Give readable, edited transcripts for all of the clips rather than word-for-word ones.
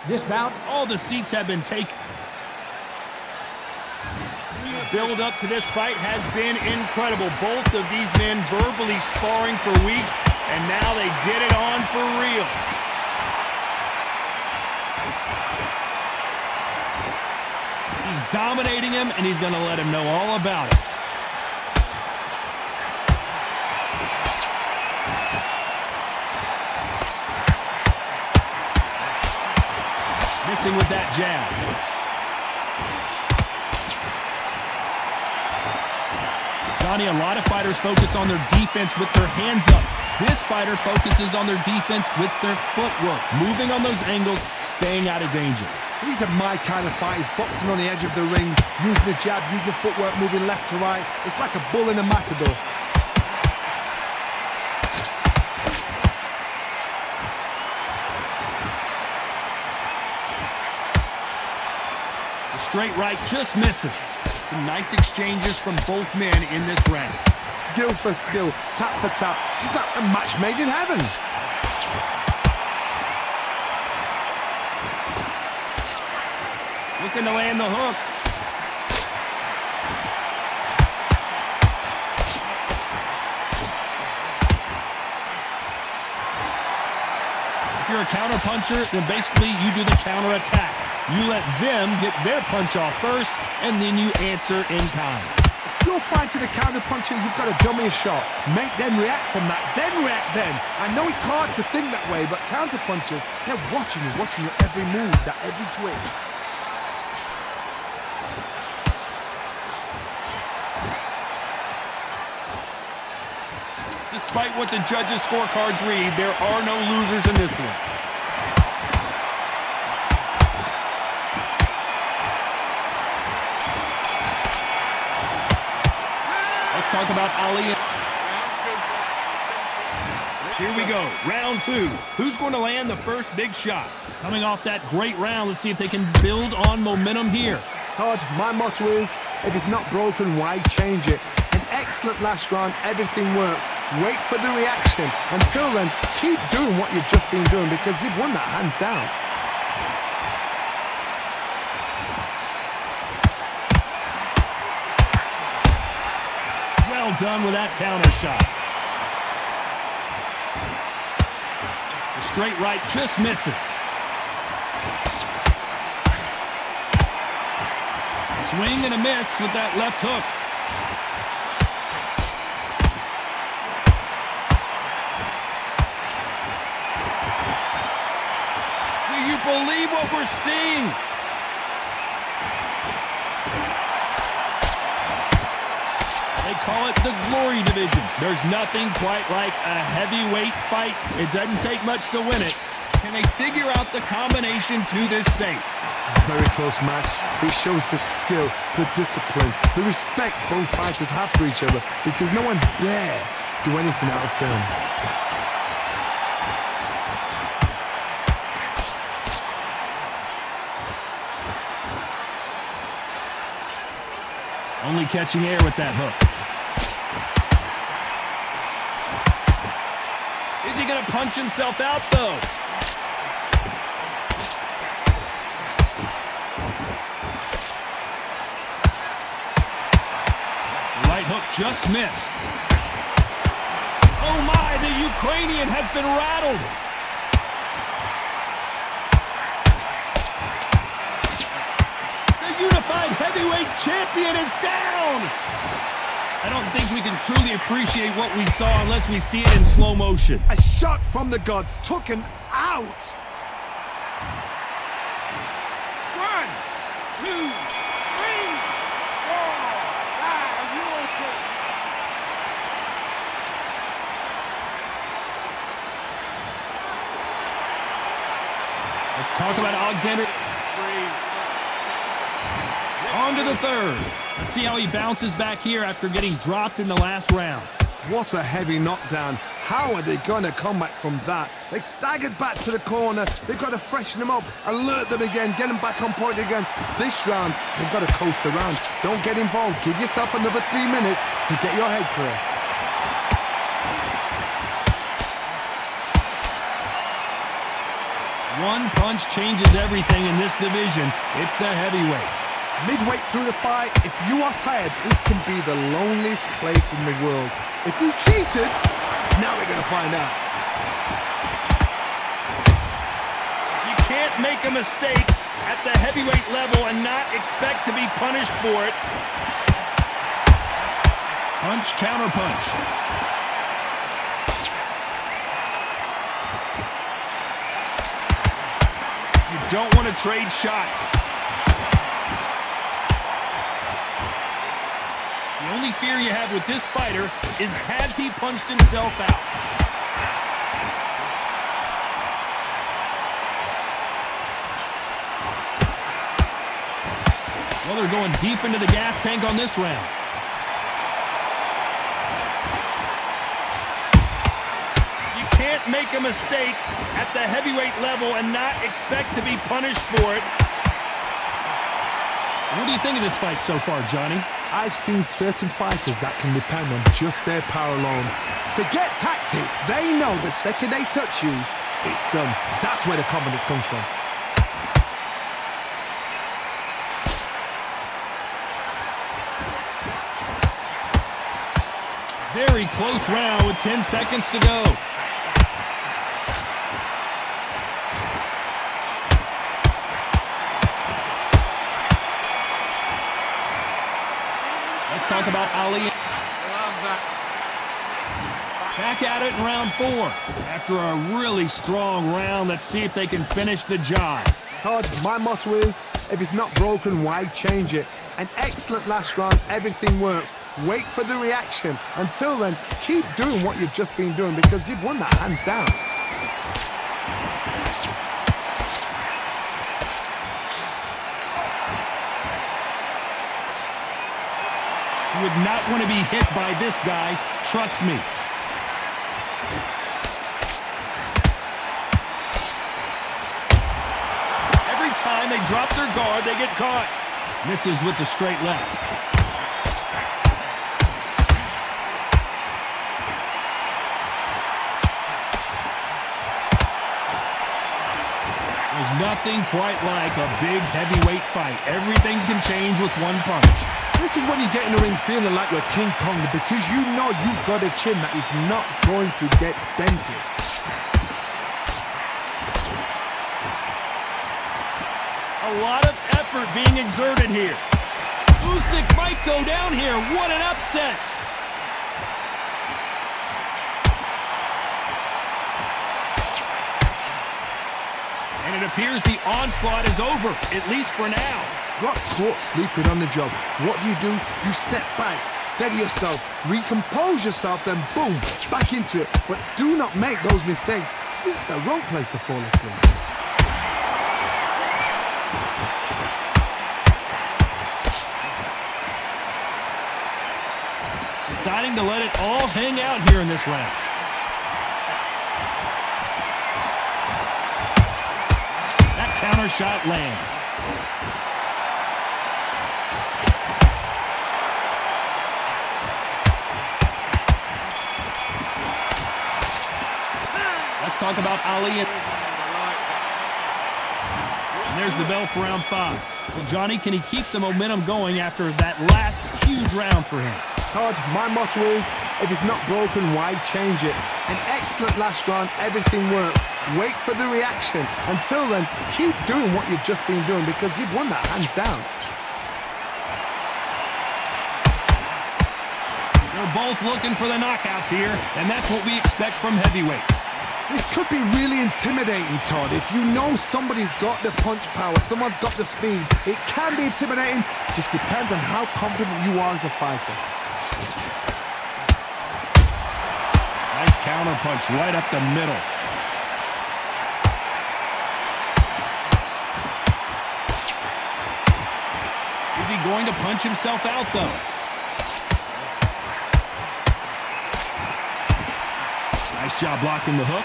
This bout, all the seats have been taken. Build up to this fight has been incredible. Both of these men verbally sparring for weeks, and now they get it on for real. He's dominating him, and he's going to let him know all about it. Missing with that jab. Johnny, a lot of fighters focus on their defense with their hands up. This fighter focuses on their defense with their footwork, moving on those angles, staying out of danger. These are my kind of fighters, boxing on the edge of the ring, using the jab, using the footwork, moving left to right. It's like a bull in a matador. The straight right just misses. Some nice exchanges from both men in this round. Skill for skill, tap for tap, just like a match made in heaven. Looking to land the hook. If you're a counter-puncher, then basically you do the counter-attack. You let them get their punch off first, and then you answer in kind. If you're fighting a counter-puncher, you've got to dummy a shot. Make them react from that, then react then. I know it's hard to think that way, but counter-punchers, they're watching your every move, that every twitch. Despite what the judges' scorecards read, there are no losers in this one. Let's talk about Ali. Here we go, round two. Who's going to land the first big shot? Coming off that great round, let's see if they can build on momentum here. Todd, my motto is, if it's not broken, why change it? An excellent last round, everything works. Wait for the reaction. Until then, keep doing what you've just been doing because you've won that hands down. Well done with that counter shot. The straight right just misses. Swing and a miss with that left hook. Do you believe what we're seeing? They call it the glory division. There's nothing quite like a heavyweight fight. It doesn't take much to win it. Can they figure out the combination to this safe? Very close match. It shows the skill, the discipline, the respect both fighters have for each other because no one dare do anything out of turn. Only catching air with that hook. Is he going to punch himself out, though? Right hook just missed. Oh my, the Ukrainian has been rattled. The unified heavyweight champion is down. I don't think we can truly appreciate what we saw unless we see it in slow motion. A shot from the gods took him out. 1, 2, 3, 4, 5. Are you okay? Let's talk about Oleksandr. On to the third. Let's see how he bounces back here after getting dropped in the last round. What a heavy knockdown. How are they going to come back from that? They staggered back to the corner. They've got to freshen them up, alert them again, get them back on point again. This round, they've got to coast around. Don't get involved. Give yourself another 3 minutes to get your head clear. One punch changes everything in this division. It's the heavyweights. Midway through the fight, if you are tired, this can be the loneliest place in the world. If you cheated, now we're going to find out. You can't make a mistake at the heavyweight level and not expect to be punished for it. Punch, counter punch. You don't want to trade shots. The only fear you have with this fighter is, has he punched himself out? Well, they're going deep into the gas tank on this round. You can't make a mistake at the heavyweight level and not expect to be punished for it. What do you think of this fight so far, Johnny? I've seen certain fighters that can depend on just their power alone. Forget tactics. They know the second they touch you, it's done. That's where the confidence comes from. Very close round with 10 seconds to go. Let's talk about Ali. Back at it in round 4. After a really strong round, let's see if they can finish the job. Todd, my motto is, if it's not broken, why change it? An excellent last round, everything works. Wait for the reaction. Until then, keep doing what you've just been doing because you've won that hands down. You would not want to be hit by this guy, trust me. Every time they drop their guard, they get caught. Misses with the straight left. There's nothing quite like a big heavyweight fight. Everything can change with one punch. This is when you get in the ring feeling like you're King Kong because you know you've got a chin that is not going to get dented. A lot of effort being exerted here. Usyk might go down here. What an upset. And it appears the onslaught is over, at least for now. Got caught sleeping on the job. What do? You step back, steady yourself, recompose yourself, then boom, back into it. But do not make those mistakes. This is the wrong place to fall asleep. Deciding to let it all hang out here in this round. That counter shot lands. Let's talk about Ali. And there's the bell for round 5. Well, Johnny, can he keep the momentum going after that last huge round for him? Todd, my motto is, if it's not broken, why change it? An excellent last round, everything works. Wait for the reaction. Until then, keep doing what you've just been doing because you've won that hands down. They're both looking for the knockouts here, and that's what we expect from heavyweights. This could be really intimidating, Todd. If you know somebody's got the punch power, someone's got the speed, it can be intimidating. Just depends on how confident you are as a fighter. Nice counter punch right up the middle. Is he going to punch himself out, though? Nice job blocking the hook.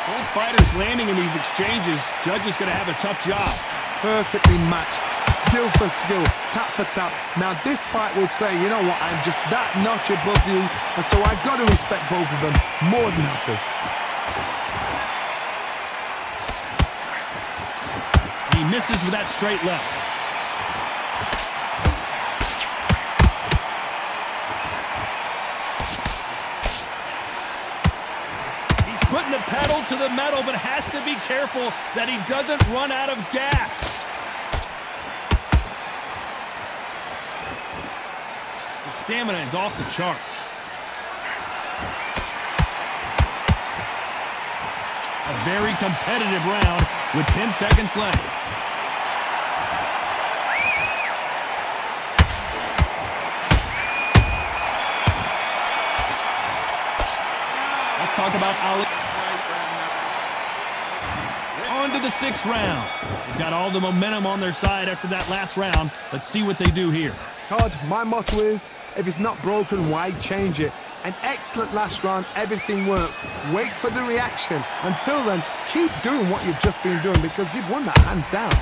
Both fighters landing in these exchanges. Judge is going to have a tough job. Perfectly matched. skill for skill, tap for tap. Now this fight will say, you know what, I'm just that notch above you, and so I've got to respect both of them more than happy. He misses with that straight left. He's putting the pedal to the metal, but has to be careful that he doesn't run out of gas. His stamina is off the charts. A very competitive round with 10 seconds left. Let's talk about Oleksandr. On to the 6th round. They've got all the momentum on their side after that last round. Let's see what they do here. Todd, my motto is, if it's not broken, why change it? An excellent last round, everything works. Wait for the reaction. Until then, keep doing what you've just been doing because you've won that hands down.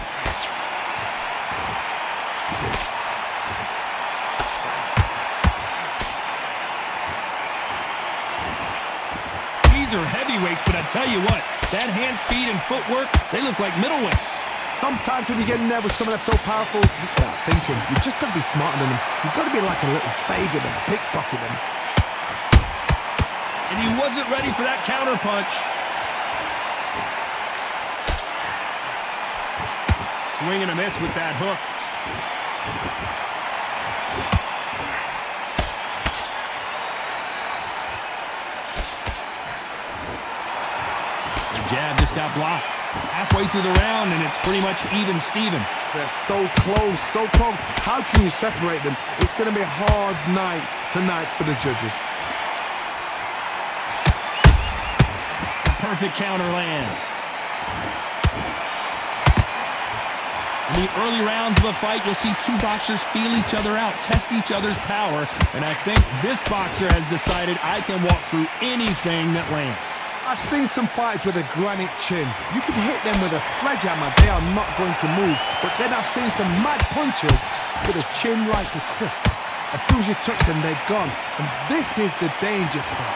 These are heavyweights, but I tell you what, that hand speed and footwork, they look like middleweights. Sometimes when you get in there with someone that's so powerful, you can't think him. You've just got to be smarter than him. You've got to be like a little faggot and pickpocket him. And he wasn't ready for that counter punch. Swing and a miss with that hook. The jab just got blocked. Halfway through the round, and it's pretty much even Steven. They're so close, so close. How can you separate them? It's going to be a hard night tonight for the judges. Perfect counter lands. In the early rounds of a fight, you'll see two boxers feel each other out, test each other's power, and I think this boxer has decided I can walk through anything that lands. I've seen some fighters with a granite chin. You can hit them with a sledgehammer, they are not going to move. But then I've seen some mad punchers with a chin like a crisp. As soon as you touch them, they're gone. And this is the danger spot.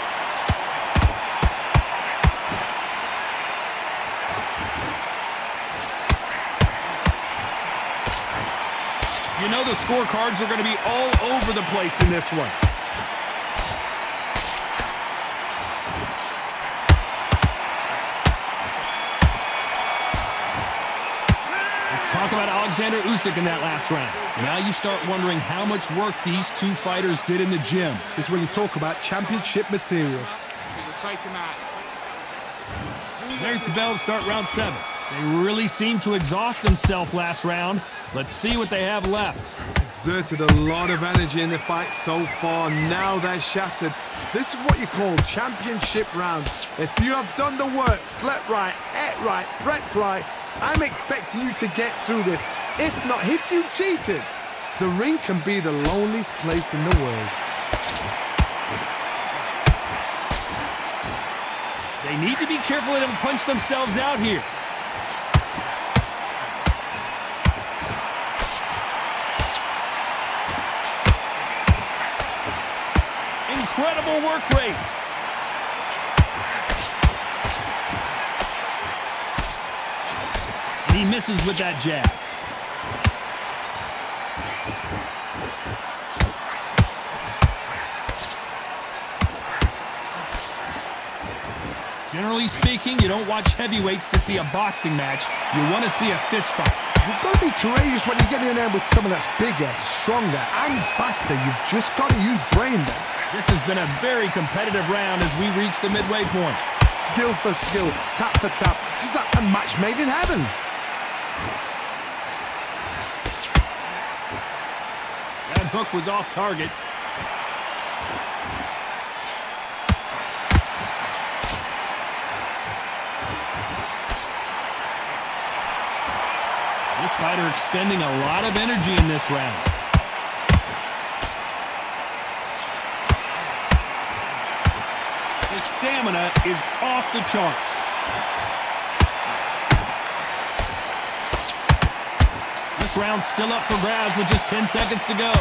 You know the scorecards are going to be all over the place in this one. Talk about Oleksandr Usyk in that last round. Now you start wondering how much work these two fighters did in the gym. This is when you talk about championship material. There's the bell to start round 7. They really seemed to exhaust themselves last round. Let's see what they have left. Exerted a lot of energy in the fight so far. Now they're shattered. This is what you call championship rounds. If you have done the work, slept right, ate right, prepped right, I'm expecting you to get through this. If not, if you've cheated, the ring can be the loneliest place in the world. They need to be careful they don't punch themselves out here. Incredible work rate. He misses with that jab. Generally speaking, you don't watch heavyweights to see a boxing match. You want to see a fist fight. You've got to be courageous when you get in there with someone that's bigger, stronger, and faster. You've just got to use brain there. This has been a very competitive round as we reach the midway point. Skill for skill, tap for tap. Just like a match made in heaven. That hook was off target. This fighter expending a lot of energy in this round. His stamina is off the charts. The This round's still up for grabs with just 10 seconds to go.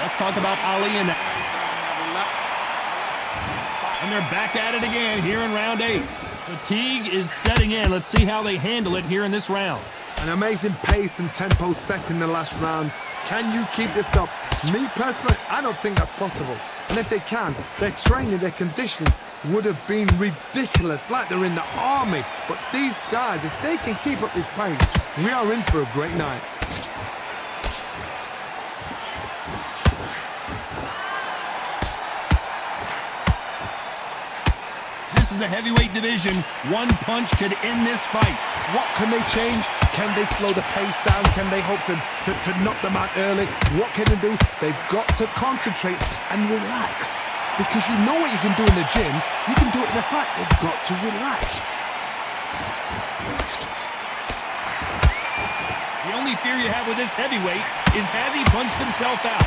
Let's talk about Ali and they're back at it again here in round 8. Fatigue is setting in. Let's see how they handle it here in this round. An amazing pace and tempo set in the last round. Can you keep this up? Me personally, I don't think that's possible. And if they can, their training, their conditioning would have been ridiculous, like they're in the army. But these guys, if they can keep up this pace, we are in for a great night. This is the heavyweight division. One punch could end this fight. What can they change? Can they slow the pace down? Can they hope to knock them out early? What can they do? They've got to concentrate and relax. Because you know what you can do in the gym, you can do it in a fight. They've got to relax. The only fear you have with this heavyweight is has he punched himself out?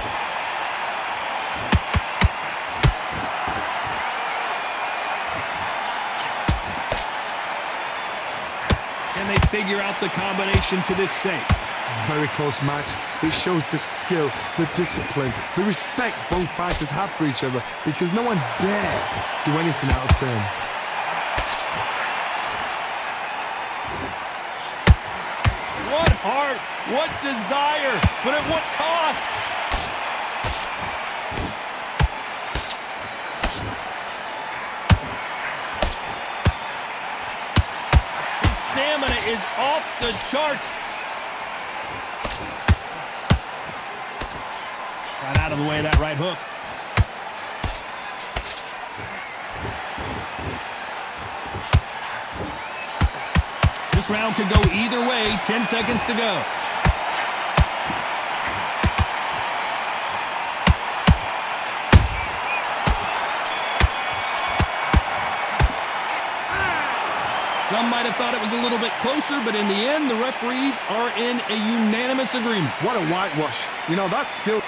Can they figure out the combination to this safe? Very close match. It shows the skill, the discipline, the respect both fighters have for each other because no one dare do anything out of turn. What heart, what desire, but at what cost? His stamina is off the charts. Got out of the way of that right hook. This round could go either way. 10 seconds to go. Some might have thought it was a little bit closer, but in the end, the referees are in a unanimous agreement. What a whitewash. You know, that's skill.